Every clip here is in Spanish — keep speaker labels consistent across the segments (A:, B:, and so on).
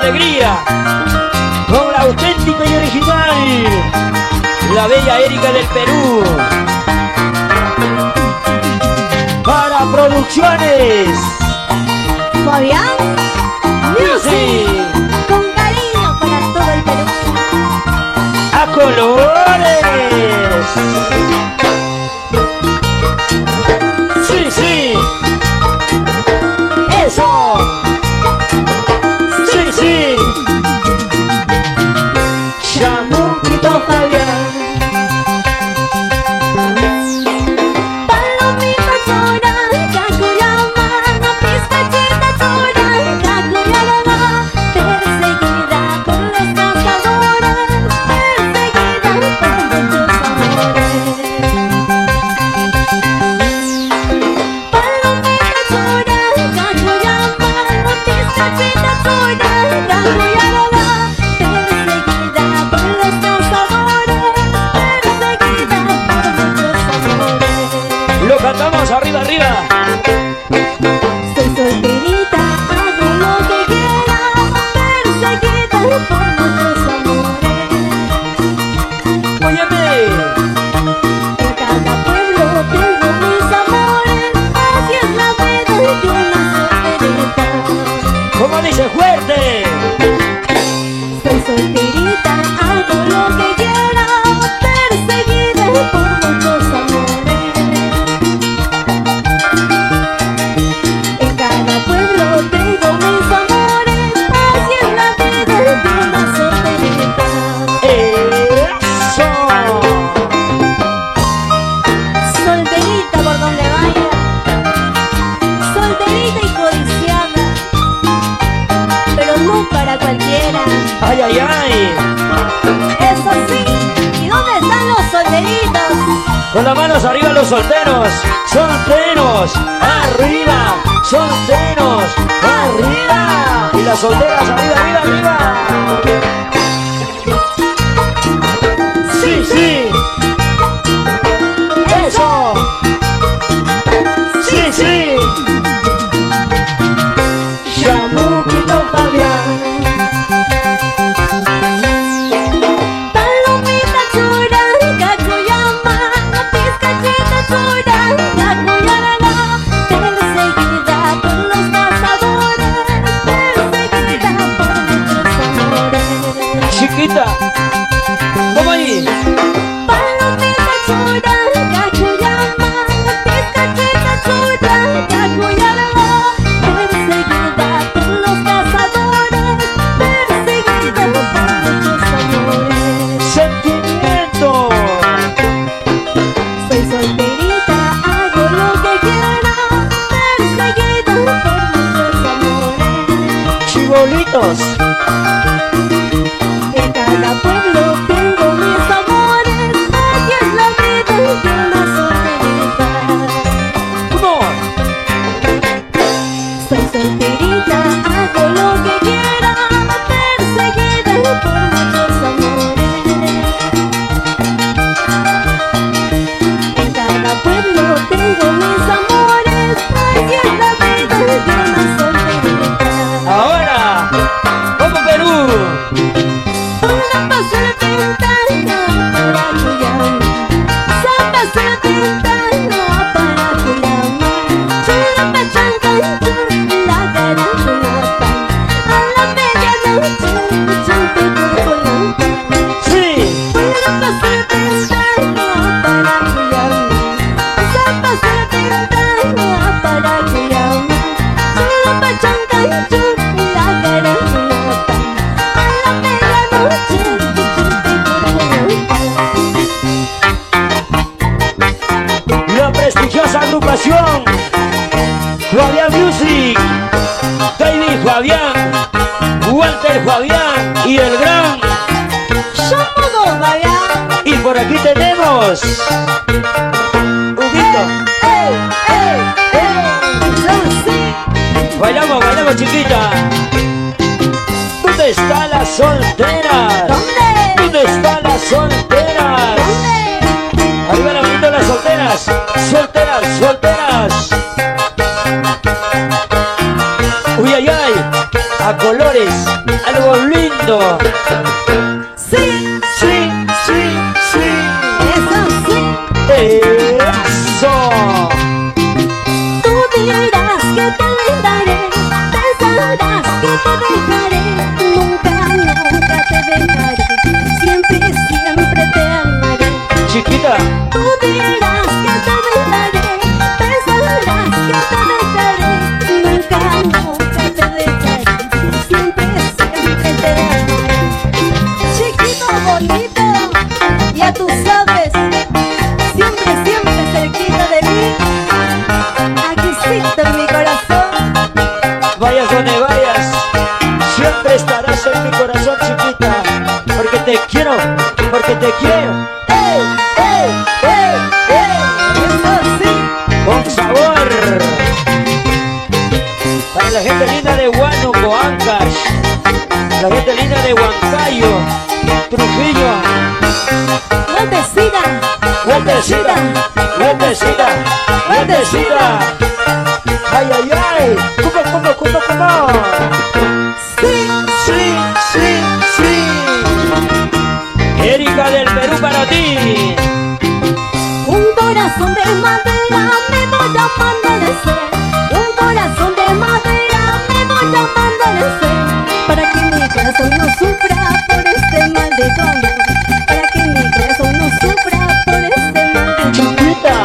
A: alegría con la auténtica y original, la bella Erika del Perú. Para producciones
B: Fabián Music, con cariño para todo el Perú.
A: a colores. Sí, sí. Eso. Sí, sí. Chamuquito Fabián.
B: Palomita chora, Kakuyama, no pizcachita chora, Kakuyama, perseguida por los cazadores, perseguida por muchos amores. Palomita chora, Kakuyama, no pizcachita chora, Kakuyama, perseguida por los cazadores, perseguida por muchos amores.
A: Lo cantamos arriba, arriba.
B: Soy solterita, hago lo que quiera, perseguida por muchos amores.
A: Óyeme.
B: En cada pueblo tengo mis amores, así es la vida de una solterita.
A: Como dice fuerte.
B: Soy solterita, hago lo que quiera, perseguida por muchos amores. En cada pueblo tengo mis amores, así es la vida de una solterita.
A: Eso.
B: Solterita por donde vaya, solterita y codiciada, pero no para cualquiera.
A: Ay, ay, ay.
B: Eso sí, ¿y dónde están los solteritos?
A: Con las manos arriba los solteros. Solteros. Arriba. Solteros. Arriba. Y las solteras arriba, arriba, arriba. Sí, sí. Eso. Sí, sí. Chamuquito Fabián.
B: Palomita chura, Kakuyama, la pizcachita chura, Kakuyama, perseguida por los cazadores, perseguida por muchos amores.
A: Chiquita. Vamos ahí.
B: Palomita chura, Kakuyama, la pizcachita chura, Kakuyama, perseguida por los cazadores, perseguida por muchos amores.
A: Sentimiento.
B: Soy solterita, hago lo que quiera, perseguida por muchos amores.
A: Chibolitos.
B: En cada pueblo tengo mis amores, aquí es la vida de una solterita.
A: Uno.
B: Soy solterita, hago lo que quiera, perseguida por muchos amores. En cada pueblo tengo mis amores, aquí es la vida de una solterita.
A: Ahora. Vamos Perú.
B: Una solterita para Cuyama, samba solterita para Cuyama, chula pachanga, la cara chulapa, a la medianoche, chante por colanta.
A: Sí.
B: Una solterita para Cuyama, samba solterita para Cuyama, chula pachanga, la cara chulapa, a la medianoche, chante por colanta.
A: La prestigiosa agrupación Fabián Music, David Fabián, Walter Fabián y el gran.
B: Somos dos, vaya.
A: Y por aquí tenemos Huguito.
B: ¡Ey, ey, ey! Sí.
A: Bailamos, bailamos chiquita. ¿Dónde están las solteras?
B: ¿Dónde?
A: ¿Dónde están las solteras?
B: ¿Dónde?
A: Arriba la manito las solteras. Solteras, solteras. Uy, ay, ay. a colores, algo lindo.
B: Sí,
A: Sí, sí, sí.
B: eso sí.
A: Eso.
B: Tú dirás que te daré, pensarás que te dejaré. Nunca, nunca te dejaré. Siempre, siempre te amaré.
A: Chiquita,
B: Tú dirás que te dejaré, pensarás que te dejaré. Nunca, nunca te dejaré. Siempre, siempre te amaré. Chiquito bonito, ya tú sabes, siempre, siempre cerquita de mí. Aquí siento en mi corazón.
A: vayas donde vayas, siempre estarás en mi corazón, chiquita. Porque te quiero, porque te quiero. ¡Ey, ey, ey, ey!
B: Eso sí,
A: Con sabor. Para la gente linda de Huánuco, Ancash. La gente linda de Huancayo, Trujillo.
B: vueltecita,
A: Vueltecita, vueltecita, vueltecita. Ay, ay, ay. ¿Cómo?
B: sí,
A: Sí, sí, sí. Erika del Perú para ti.
B: un corazón de madera me voy a amanecer. Un corazón de madera me voy a amanecer. Para que mi corazón no sufra por este maldito amor. Para que mi corazón no sufra por este maldito amor.
A: Chiquita.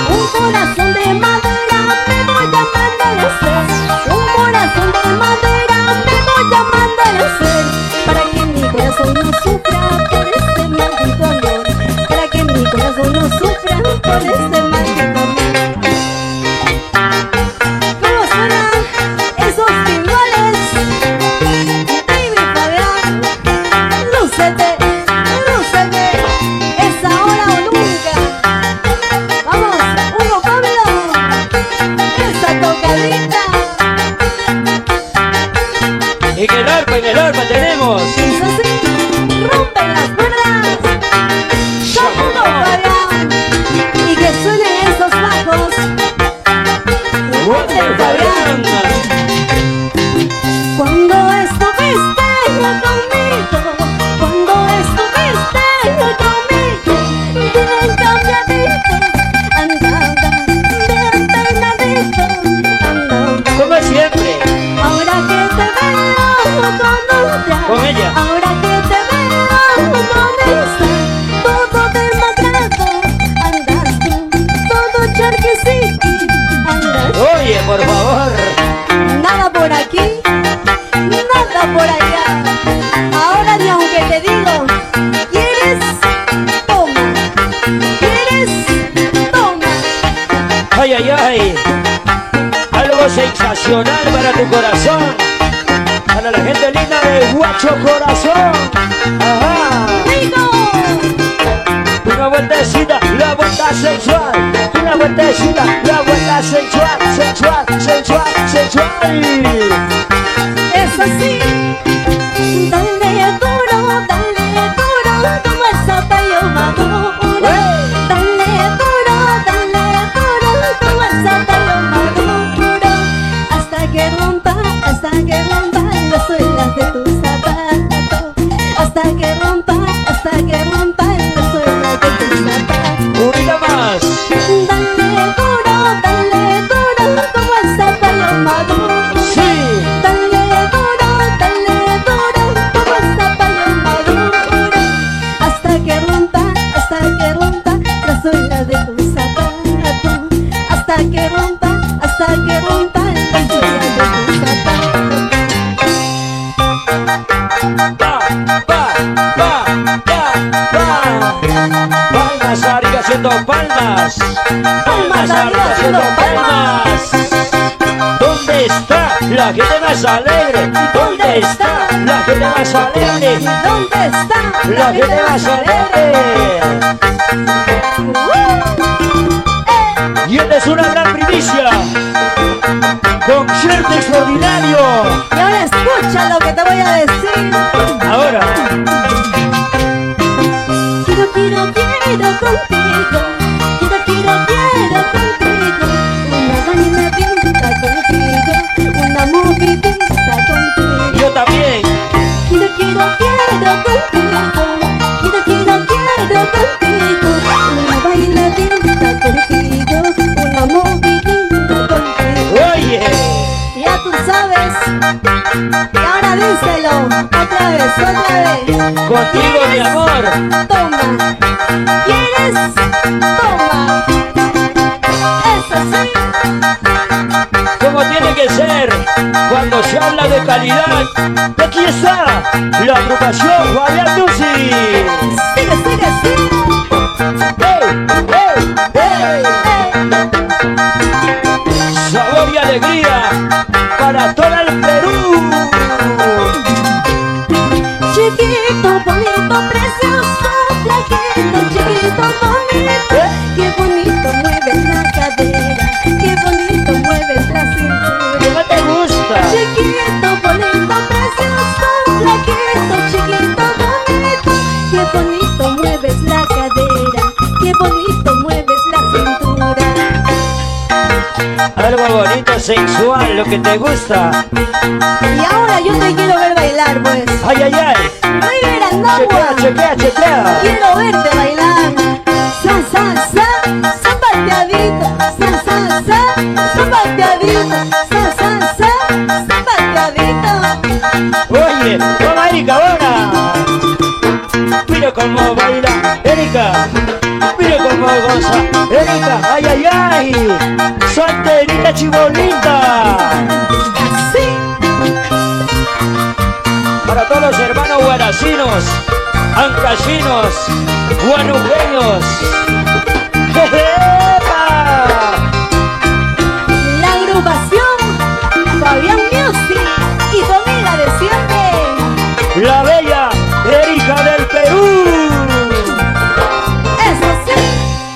B: Un corazón de madera me voy a amanecer. Un corazón de madera me voy a amanecer. Para que mi corazón no sufra por este maldito amor. Para que mi corazón no sufra por este maldito amor. ¿Cómo suenan esos timbales? Baby Fabián, lúcete, lúcete, es ahora o nunca. Vamos, Hugo Pablo, esa tocadita.
A: En el arpa tenemos.
B: Eso sí, rompen las cuerdas. Hugo Fabián, y que suenen esos bajos.
A: Walter Fabián.
B: Cuando estuviste conmigo, cuando estuviste conmigo, bien cambiadito, andaba, bien peinadito, andaba.
A: Como siempre.
B: Ahora que te veo con
A: ella.
B: ahora que te veo con esa, todo demacrado, andas tú, todo charquecito, andas tú.
A: Oye, por favor.
B: Nada por aquí, nada por allá. Ahora ni aunque te digo, ¿quieres? Toma. ¿Quieres? Toma.
A: Ay, ay, ay. Algo sensacional para tu corazón. Para la gente linda de Guacho Corazón. Ajá.
B: ¡Rico!
A: Una vueltecita, la vuelta sensual. Una vueltecita, la vuelta sensual, sensual, sensual, sensual.
B: Es así. Dale duro, como el zapallo maduro. Dale duro, como el zapallo maduro. Hasta que rompa las suelas de tu zapato. Hasta que rompa las suelas de tu zapato.
A: Unita más.
B: Dale duro, como el zapallo maduro.
A: Sí.
B: Dale duro, como el zapallo maduro. Hasta que rompa las suelas de tu zapato. Hasta que rompa las suelas de tu zapato.
A: Palmas arriba haciendo palmas.
B: Palmas arriba haciendo palmas.
A: ¿Dónde está la gente más alegre? ¿Dónde está la gente más alegre?
B: ¿Dónde está
A: La gente más alegre. Y esta es una gran primicia. Concierto extraordinario.
B: Y ahora escucha lo que te voy a decir.
A: Ahora.
B: Quiero contigo. Quiero contigo. Una vaina pinta contigo. Una movidita contigo. vez. Y ahora díselo, otra vez, otra vez.
A: Contigo, mi amor.
B: Toma. ¿Quieres? Toma. Eso sí.
A: Como tiene que ser, cuando se habla de calidad. Y aquí está la agrupación Guayas Music.
B: Sigue, sigue, sigue.
A: ¡Hey, hey, hey! Sabor y alegría para todo el Perú.
B: Chiquito, bonito, precioso, flaquito, chiquito, bonito. Qué bonito mueves la cadera, qué bonito mueves la cintura.
A: ¿Qué te gusta?
B: Chiquito, bonito, precioso, flaquito, chiquito, bonito. Qué bonito mueves la cadera, qué bonito mueves la cintura.
A: Algo bonito, sensual, lo que te gusta.
B: Y ahora yo te quiero ver bailar, pues.
A: ¡Ay, ay, ay!
B: Mira,
A: Chequea, chequea, chequea.
B: quiero verte bailar. Sa, sa, sa, zapateadito. Sa, sa, sa, zapateadito. Sa, sa, sa, zapateadito.
A: Oye, vamos Erika, ahora. Mira cómo baila Erika. Mira cómo goza Erika. ¡Ay, ay, ay! ¡Santerita chibolita!
B: Así.
A: Para todos los hermanos guaracinos, ancachinos, guanuqueños. ¡Epa!
B: La agrupación Fabián Music y tu amiga de siempre.
A: La bella Erika del Perú.
B: Eso sí.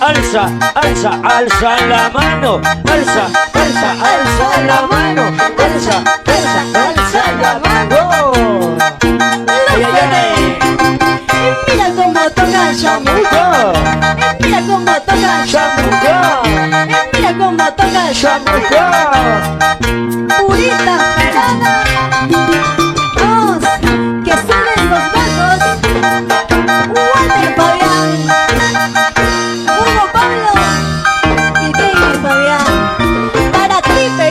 A: Alza, alza, alza la mano. Alza, alza, alza la mano. Alza, alza, alza la mano. Ay, ay, ay.
B: Mira cómo toca el chamuco. Mira cómo toca el chamuco. Mira cómo toca el chamuco.
A: Chamuco.